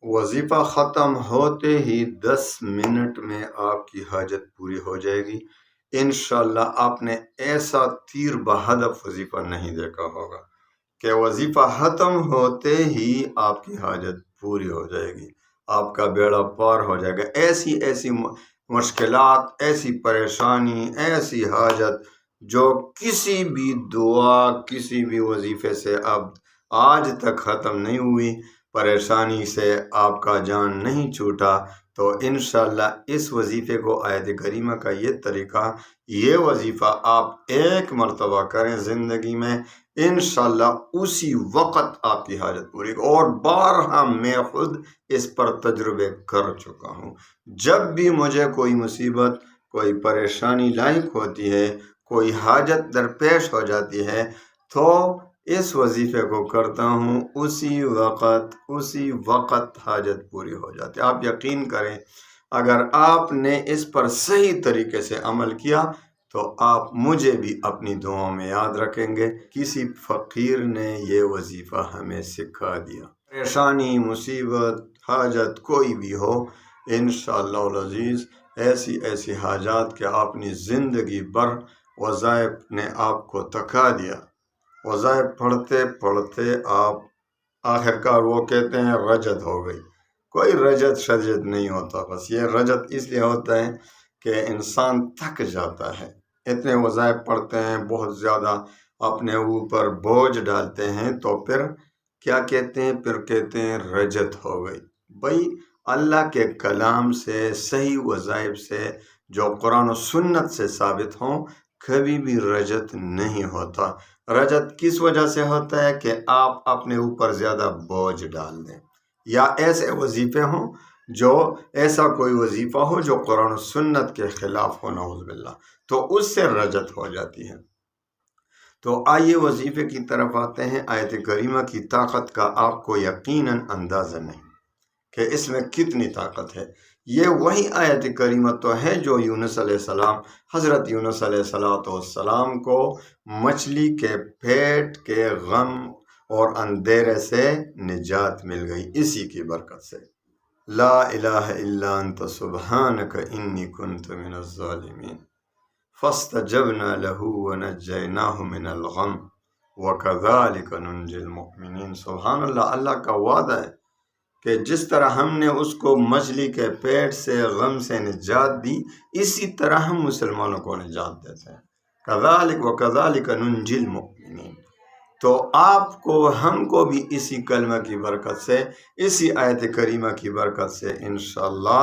وظیفہ ختم ہوتے ہی 10 منٹ میں آپ کی حاجت پوری ہو جائے گی انشاءاللہ۔ آپ نے ایسا تیر بہدف وظیفہ نہیں دیکھا ہوگا کہ وظیفہ ختم ہوتے ہی آپ کی حاجت پوری ہو جائے گی، آپ کا بیڑا پار ہو جائے گا۔ ایسی مشکلات، ایسی پریشانی، ایسی حاجت جو کسی بھی دعا، کسی بھی وظیفے سے اب آج تک ختم نہیں ہوئی، پریشانی سے آپ کا جان نہیں چھوٹا، تو انشاءاللہ اس وظیفے کو، آیت کریمہ کا یہ طریقہ، یہ وظیفہ آپ ایک مرتبہ کریں زندگی میں، انشاءاللہ اسی وقت آپ کی حاجت پوری۔ اور بارہا میں خود اس پر تجربے کر چکا ہوں۔ جب بھی مجھے کوئی مصیبت، کوئی پریشانی لاحق ہوتی ہے، کوئی حاجت درپیش ہو جاتی ہے، تو اس وظیفے کو کرتا ہوں، اسی وقت حاجت پوری ہو جاتی ہے۔ آپ یقین کریں، اگر آپ نے اس پر صحیح طریقے سے عمل کیا تو آپ مجھے بھی اپنی دعاؤں میں یاد رکھیں گے۔ کسی فقیر نے یہ وظیفہ ہمیں سکھا دیا۔ پریشانی، مصیبت، حاجت کوئی بھی ہو، انشاءاللہ العزیز ایسی حاجات کہ اپنی زندگی بھر وظائف نے آپ کو تھکا دیا، وظائف پڑھتے پڑھتے آپ آخرکار وہ کہتے ہیں رجت ہو گئی۔ کوئی رجت شجت نہیں ہوتا، بس یہ رجت اس لیے ہوتا ہے کہ انسان تھک جاتا ہے، اتنے وظائف پڑھتے ہیں، بہت زیادہ اپنے اوپر بوجھ ڈالتے ہیں، تو پھر کیا کہتے ہیں؟ پھر کہتے ہیں رجت ہو گئی۔ بھائی اللہ کے کلام سے، صحیح وظائف سے، جو قرآن و سنت سے ثابت ہوں، کبھی بھی رجت نہیں ہوتا۔ رجت کس وجہ سے ہوتا ہے؟ کہ آپ اپنے اوپر زیادہ بوجھ ڈال دیں، یا ایسے وظیفے ہوں، جو ایسا کوئی وظیفہ ہو جو قرآن و سنت کے خلاف ہو، نعوذ باللہ، تو اس سے رجت ہو جاتی ہے۔ تو آئیے وظیفے کی طرف آتے ہیں۔ آیت کریمہ کی طاقت کا آپ کو یقیناً اندازہ نہیں کہ اس میں کتنی طاقت ہے۔ یہ وہی آیت کریمہ تو ہے جو یونس علیہ السلام، حضرت یونس علیہ السلام کو مچھلی کے پیٹ کے غم اور اندھیرے سے نجات مل گئی، اسی کی برکت سے۔ لا الہ الا انت سبحانک انی کنت من الظالمین فاستجبنا له ونجیناہ من الغم وکذالک ننجی المؤمنین۔ سبحان اللہ، اللہ کا وعدہ ہے کہ جس طرح ہم نے اس کو مچھلی کے پیٹ سے، غم سے نجات دی، اسی طرح ہم مسلمانوں کو نجات دیتے ہیں۔ کذالک وکذالک ننجی المؤمنین۔ تو آپ کو، ہم کو بھی اسی کلمہ کی برکت سے، اسی آیت کریمہ کی برکت سے انشاءاللہ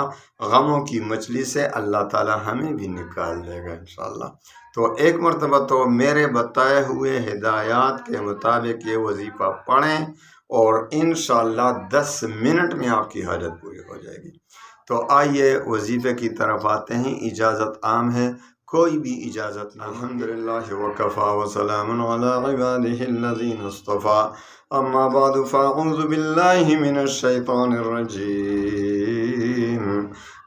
غموں کی مچھلی سے اللہ تعالی ہمیں بھی نکال دے گا انشاءاللہ۔ تو ایک مرتبہ تو میرے بتائے ہوئے ہدایات کے مطابق یہ وظیفہ پڑھیں، اور انشاءاللہ 10 منٹ میں آپ کی حاجت پوری ہو جائے گی۔ تو آئیے وظیفے کی طرف آتے ہیں۔ اجازت عام ہے، کوئی بھی اجازت نہ۔ الحمدللہ وکفا وسلام علی عبادہ الذین اصطفی، اما بعد فاعوذ باللہ من الشیطان الرجیم،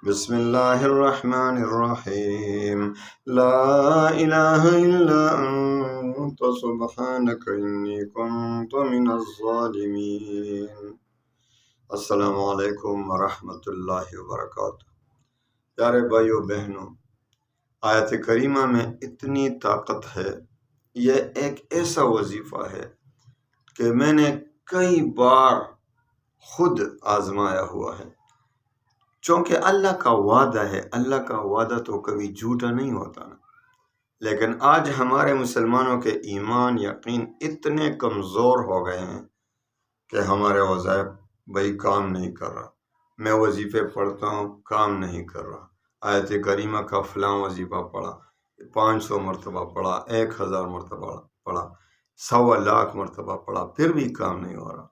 بسم اللہ الرحمن الرحیم، لا الہ الا انت سبحانک انی کنت من الظالمین۔ السلام علیکم ورحمۃ اللہ وبرکاتہ۔ پیارے بھائیو بہنوں، آیت کریمہ میں اتنی طاقت ہے، یہ ایک ایسا وظیفہ ہے کہ میں نے کئی بار خود آزمایا ہوا ہے، چونکہ اللہ کا وعدہ ہے، اللہ کا وعدہ تو کبھی جھوٹا نہیں ہوتا نا۔ لیکن آج ہمارے مسلمانوں کے ایمان، یقین اتنے کمزور ہو گئے ہیں کہ ہمارے وظائف بھائی کام نہیں کر رہا، میں وظیفے پڑھتا ہوں کام نہیں کر رہا، آیت کریمہ کا فلاں وظیفہ پڑھا، 500 مرتبہ پڑھا، 1000 مرتبہ پڑھا، 1.25 لاکھ مرتبہ پڑھا، پھر بھی کام نہیں ہو رہا۔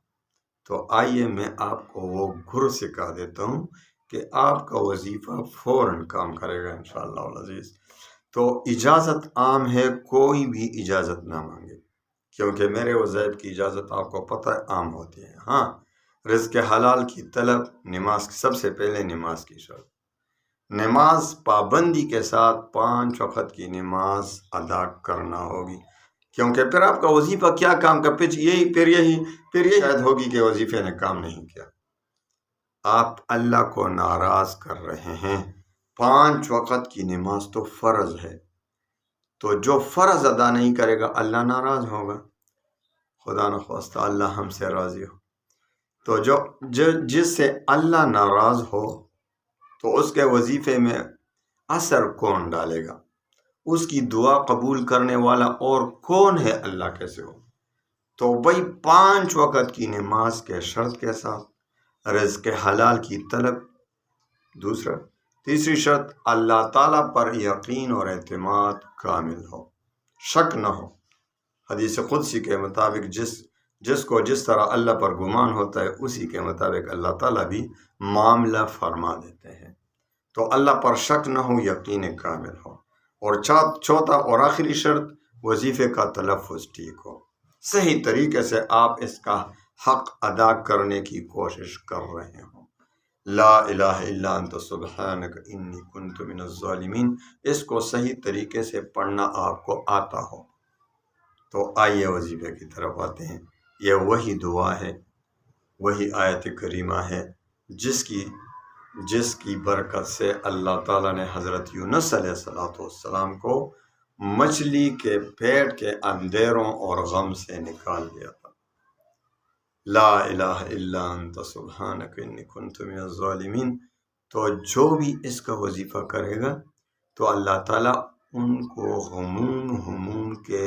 تو آئیے میں آپ کو وہ گر سکھا دیتا ہوں کہ آپ کا وظیفہ فوراً کام کرے گا انشاءاللہ العزیز۔ تو اجازت عام ہے، کوئی بھی اجازت نہ مانگے، کیونکہ میرے وظائف کی اجازت آپ کو پتہ ہے عام ہوتی ہے۔ ہاں، رزق حلال کی طلب، نماز، سب سے پہلے نماز کی شرط، نماز پابندی کے ساتھ 5 وقت کی نماز ادا کرنا ہوگی، کیونکہ پھر آپ کا وظیفہ کیا کام کا، پھر یہی شاید ہوگی کہ وظیفے نے کام نہیں کیا۔ آپ اللہ کو ناراض کر رہے ہیں۔ 5 وقت کی نماز تو فرض ہے، تو جو فرض ادا نہیں کرے گا اللہ ناراض ہوگا، خدا نخواستہ اللہ ہم سے راضی ہو۔ تو جس سے اللہ ناراض ہو تو اس کے وظیفے میں اثر کون ڈالے گا؟ اس کی دعا قبول کرنے والا اور کون ہے اللہ کے سوا؟ تو بھائی 5 وقت کی نماز کے شرط کے ساتھ رزق حلال کی طلب، تیسری شرط اللہ تعالیٰ پر یقین اور اعتماد کامل ہو، شک نہ ہو۔ حدیث قدسی کے مطابق جس کو جس طرح اللہ پر گمان ہوتا ہے اسی کے مطابق اللہ تعالیٰ بھی معاملہ فرما دیتے ہیں۔ تو اللہ پر شک نہ ہو، یقین کامل ہو۔ اور چوتھا اور آخری شرط وظیفے کا تلفظ ٹھیک ہو، صحیح طریقے سے آپ اس کا حق ادا کرنے کی کوشش کر رہے ہوں۔ لا الہ الا انت سبحانک انی کنت من الظالمین، اس کو صحیح طریقے سے پڑھنا آپ کو آتا ہو۔ تو آئیے وظیفے کی طرف آتے ہیں۔ یہ وہی دعا ہے، وہی آیت کریمہ ہے جس کی برکت سے اللہ تعالیٰ نے حضرت یونس علیہ السلام کو مچھلی کے پیٹ کے اندھیروں اور غم سے نکال دیا تھا۔ لا الہ الا انت سبحانک انی کنت من الظالمین۔ تو جو بھی اس کا وظیفہ کرے گا تو اللہ تعالیٰ ان کو غموم کے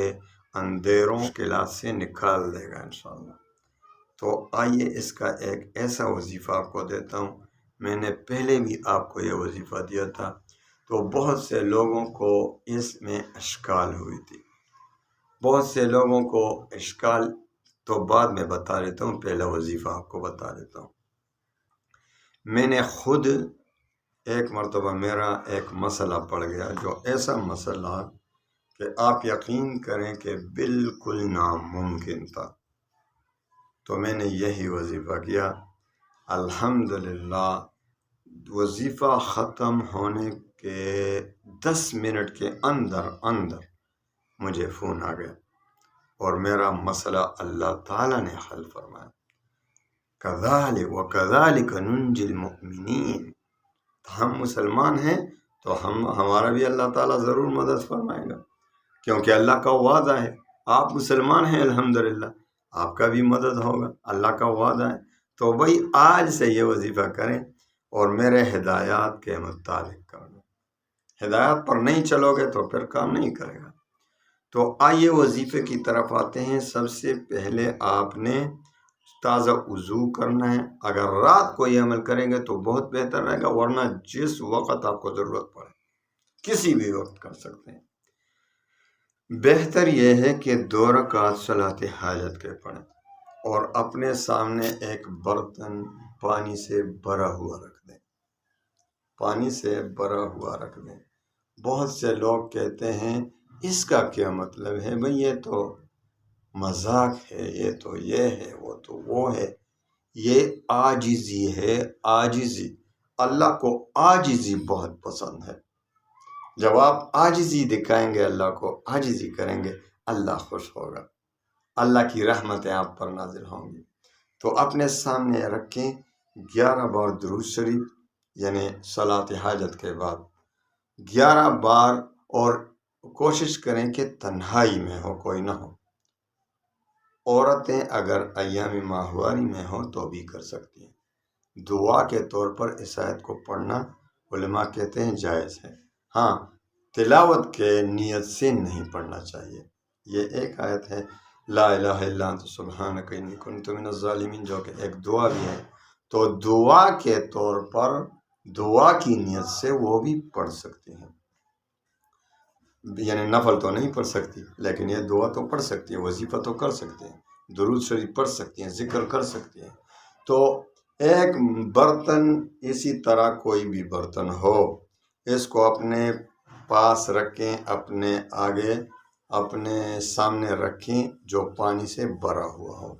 اندھیروں مشکلات سے نکال دے گا انشاءاللہ۔ تو آئیے اس کا ایک ایسا وظیفہ آپ کو دیتا ہوں۔ میں نے پہلے بھی آپ کو یہ وظیفہ دیا تھا، تو بہت سے لوگوں کو اس میں اشکال ہوئی تھی، بہت سے لوگوں کو اشکال تو بعد میں بتا دیتا ہوں، پہلا وظیفہ آپ کو بتا دیتا ہوں۔ میں نے خود ایک مرتبہ میرا ایک مسئلہ پڑ گیا، جو ایسا مسئلہ کہ آپ یقین کریں کہ بالکل ناممکن تھا، تو میں نے یہی وظیفہ کیا۔ الحمدللہ وظیفہ ختم ہونے کے 10 منٹ کے اندر مجھے فون آ گیا اور میرا مسئلہ اللہ تعالیٰ نے حل فرمایا۔ کذالک وکذالک ننجی المؤمنین، ہم مسلمان ہیں تو ہمارا بھی اللہ تعالیٰ ضرور مدد فرمائے گا، کیونکہ اللہ کا وعدہ ہے۔ آپ مسلمان ہیں الحمدللہ، آپ کا بھی مدد ہوگا، اللہ کا وعدہ ہے۔ تو بھائی آج سے یہ وظیفہ کریں اور میرے ہدایات کے مطابق کرنا۔ ہدایات پر نہیں چلو گے تو پھر کام نہیں کرے گا۔ تو آئیے وظیفے کی طرف آتے ہیں۔ سب سے پہلے آپ نے تازہ وضو کرنا ہے۔ اگر رات کو یہ عمل کریں گے تو بہت بہتر رہے گا، ورنہ جس وقت آپ کو ضرورت پڑے کسی بھی وقت کر سکتے ہیں۔ بہتر یہ ہے کہ 2 رکعت صلاۃ حاجت کے پڑھیں اور اپنے سامنے ایک برتن پانی سے بھرا ہوا رکھ دیں، پانی سے بھرا ہوا رکھ دیں۔ بہت سے لوگ کہتے ہیں اس کا کیا مطلب ہے؟ بھئی یہ تو مذاق ہے، یہ تو یہ ہے، وہ تو وہ ہے۔ یہ عاجزی ہے، عاجزی۔ اللہ کو عاجزی بہت پسند ہے۔ جب آپ عاجزی دکھائیں گے، اللہ کو عاجزی کریں گے، اللہ خوش ہوگا، اللہ کی رحمتیں آپ پر نازل ہوں گی۔ تو اپنے سامنے رکھیں 11 بار درود شریف، یعنی صلاۃ حاجت کے بعد 11 بار، اور کوشش کریں کہ تنہائی میں ہو، کوئی نہ ہو۔ عورتیں اگر ایام ماہواری میں ہوں تو بھی کر سکتی ہیں۔ دعا کے طور پر اس آیت کو پڑھنا علماء کہتے ہیں جائز ہے، ہاں تلاوت کے نیت سے نہیں پڑھنا چاہیے۔ یہ ایک آیت ہے، لا الہ الا انت سبحانک انی کنت من الظالمین، جو کہ ایک دعا بھی ہے۔ تو دعا کے طور پر دعا کی نیت سے وہ بھی پڑھ سکتے ہیں، یعنی نفل تو نہیں پڑھ سکتی لیکن یہ دعا تو پڑھ سکتی ہے، وظیفہ تو کر سکتے ہیں، درود شریف پڑھ سکتی ہیں، ذکر کر سکتی ہیں۔ تو ایک برتن، اسی طرح کوئی بھی برتن ہو، اس کو اپنے پاس رکھیں، اپنے آگے اپنے سامنے رکھیں جو پانی سے بھرا ہوا ہو،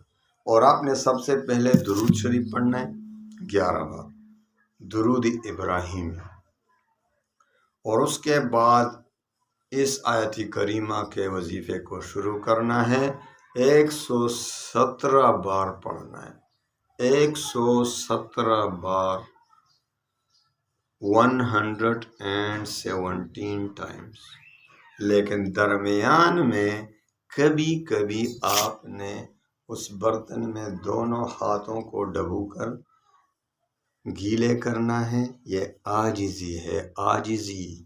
اور آپ نے سب سے پہلے درود شریف پڑھنا ہے 11 بار، درود ابراہیم، اور اس کے بعد اس آیت کریمہ کے وظیفے کو شروع کرنا ہے۔ 117 بار پڑھنا ہے، 117 بار 117 ٹائمز، لیکن درمیان میں کبھی کبھی آپ نے اس برتن میں دونوں ہاتھوں کو ڈبو کر گیلے کرنا ہے۔ یہ عاجزی ہے، عاجزی۔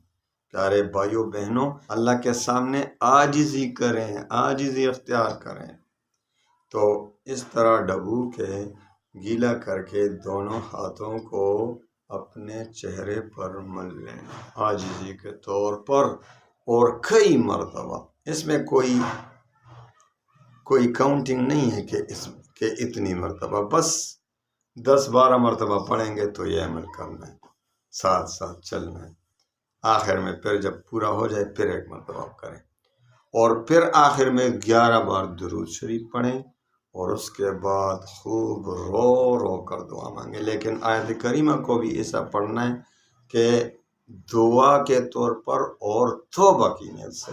پیارے بھائیو بہنوں، اللہ کے سامنے عاجزی کریں، عاجزی اختیار کریں۔ تو اس طرح ڈبو کے گیلا کر کے دونوں ہاتھوں کو اپنے چہرے پر مل لیں عاجزی کے طور پر، اور کئی مرتبہ۔ اس میں کوئی کاؤنٹنگ نہیں ہے کہ اتنی مرتبہ، بس 10-12 مرتبہ پڑھیں گے تو یہ عمل کرنا ہے، ساتھ ساتھ چلنا ہے۔ آخر میں پھر جب پورا ہو جائے پھر 1 مرتبہ کریں، اور پھر آخر میں 11 بار درود شریف پڑھیں، اور اس کے بعد خوب رو رو کر دعا مانگیں۔ لیکن آیت کریمہ کو بھی ایسا پڑھنا ہے کہ دعا کے طور پر اور توبہ کی نیت سے،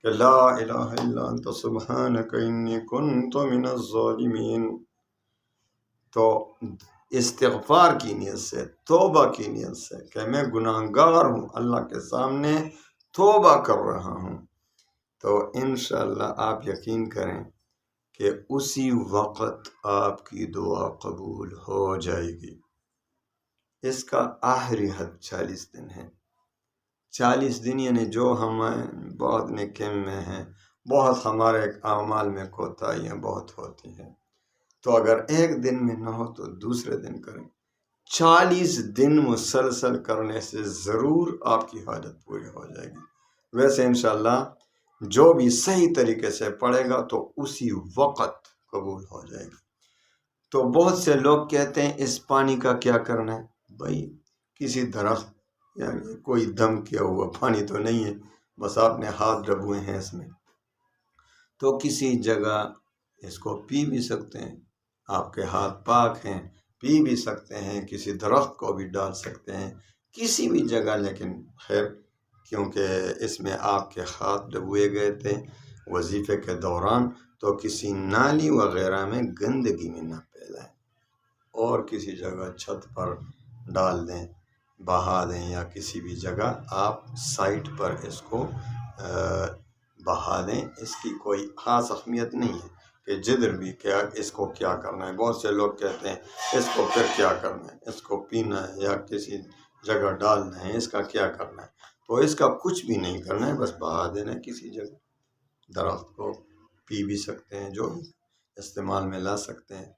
کہ لا الہ الا انت سبحانک انی کنت من الظالمین۔ تو استغفار کی نیت سے، توبہ کی نیت سے کہ میں گناہگار ہوں، اللہ کے سامنے توبہ کر رہا ہوں، تو انشاءاللہ آپ یقین کریں کہ اسی وقت آپ کی دعا قبول ہو جائے گی۔ اس کا آخری حد 40 دن ہے۔ 40 دن یعنی جو ہم بہت نکم میں ہیں، بہت ہمارے اعمال میں کوتاہیاں بہت ہوتی ہیں، تو اگر 1 دن میں نہ ہو تو دوسرے دن کریں۔ 40 دن مسلسل کرنے سے ضرور آپ کی حاجت پوری ہو جائے گی۔ ویسے انشاءاللہ جو بھی صحیح طریقے سے پڑھے گا تو اسی وقت قبول ہو جائے گی۔ تو بہت سے لوگ کہتے ہیں اس پانی کا کیا کرنا ہے؟ بھائی کسی درخت یا کوئی دم کیا ہوا پانی تو نہیں ہے، بس آپ نے ہاتھ ڈبوئے ہیں اس میں، تو کسی جگہ اس کو پی بھی سکتے ہیں، آپ کے ہاتھ پاک ہیں، پی بھی سکتے ہیں، کسی درخت کو بھی ڈال سکتے ہیں، کسی بھی جگہ، لیکن خیر کیونکہ اس میں آپ کے ہاتھ ڈبوئے گئے تھے وظیفے کے دوران، تو کسی نالی وغیرہ میں گندگی میں نہ پھیلائیں، اور کسی جگہ چھت پر ڈال دیں، بہا دیں، یا کسی بھی جگہ آپ سائٹ پر اس کو بہا دیں۔ اس کی کوئی خاص اہمیت نہیں ہے کہ جدھر بھی کیا اس کو کیا کرنا ہے۔ بہت سے لوگ کہتے ہیں اس کو پھر کیا کرنا ہے، اس کو پینا ہے یا کسی جگہ ڈالنا ہے، اس کا کیا کرنا ہے؟ تو اس کا کچھ بھی نہیں کرنا ہے، بس بہا دینا ہے کسی جگہ۔ درخت کو پی بھی سکتے ہیں، جو بھی استعمال میں لا سکتے ہیں۔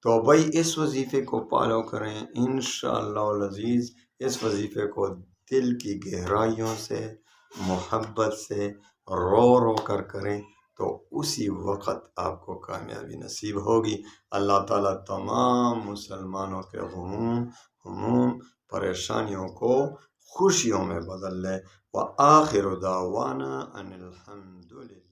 تو بھائی اس وظیفے کو فالو کریں انشاءاللہ العزیز۔ اس وظیفے کو دل کی گہرائیوں سے، محبت سے رو رو کر کریں تو اسی وقت آپ کو کامیابی نصیب ہوگی۔ اللہ تعالیٰ تمام مسلمانوں کے غموم پریشانیوں کو خوشیوں میں بدل لے۔ وآخر دعوانا ان الحمدللہ۔